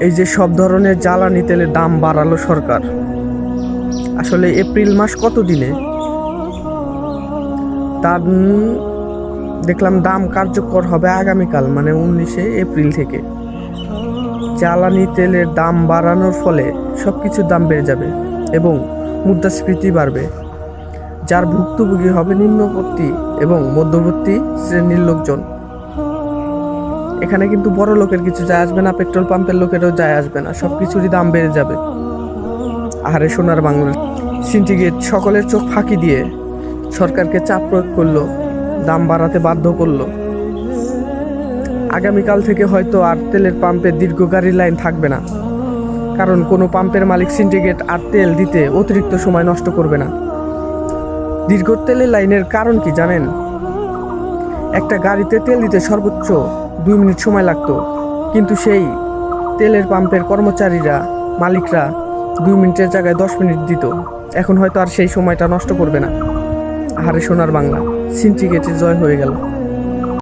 এই যে সব ধরনের জ্বালানি তেলের দাম বাড়ালো সরকার, আসলে এপ্রিল মাস কত দিনে তার দেখলাম দাম কার্যকর হবে আগামীকাল, মানে 19শে এপ্রিল থেকে। জ্বালানি তেলের দাম বাড়ানোর ফলে সব কিছুর দাম বেড়ে যাবে এবং মুদ্রাস্ফীতি বাড়বে, যার ভুক্তভোগী হবে নিম্নবর্তী এবং মধ্যবর্তী শ্রেণীর লোকজন। এখানে কিন্তু বড় লোকের কিছু যায় আসবে না, পেট্রোল পাম্পের লোকেরও যায় আসবে না, সব কিছুরই দাম বেড়ে যাবে। আহারে সোনার বাংলা সিন্ডিকেট সকলের চোখ ফাঁকি দিয়ে সরকারকে চাপ প্রয়োগ করলো, দাম বাড়াতে বাধ্য করলো। আগামীকাল থেকে হয়তো আর তেলের পাম্পে দীর্ঘ গাড়ির লাইন থাকবে না, কারণ কোনো পাম্পের মালিক সিন্ডিকেট আর তেল দিতে অতিরিক্ত সময় নষ্ট করবে না। দীর্ঘ তেলের লাইনের কারণ কি জানেন? একটা গাড়িতে তেল দিতে সর্বোচ্চ 2 মিনিট সময় লাগতো, কিন্তু সেই তেলের পাম্পের কর্মচারীরা, মালিকরা 2 মিনিটের জায়গায় 10 মিনিট দিত। এখন হয়তো আর সেই সময়টা নষ্ট করবে না। আহারে সোনার বাংলা, সিন্ডিকেটের জয় হয়ে গেল।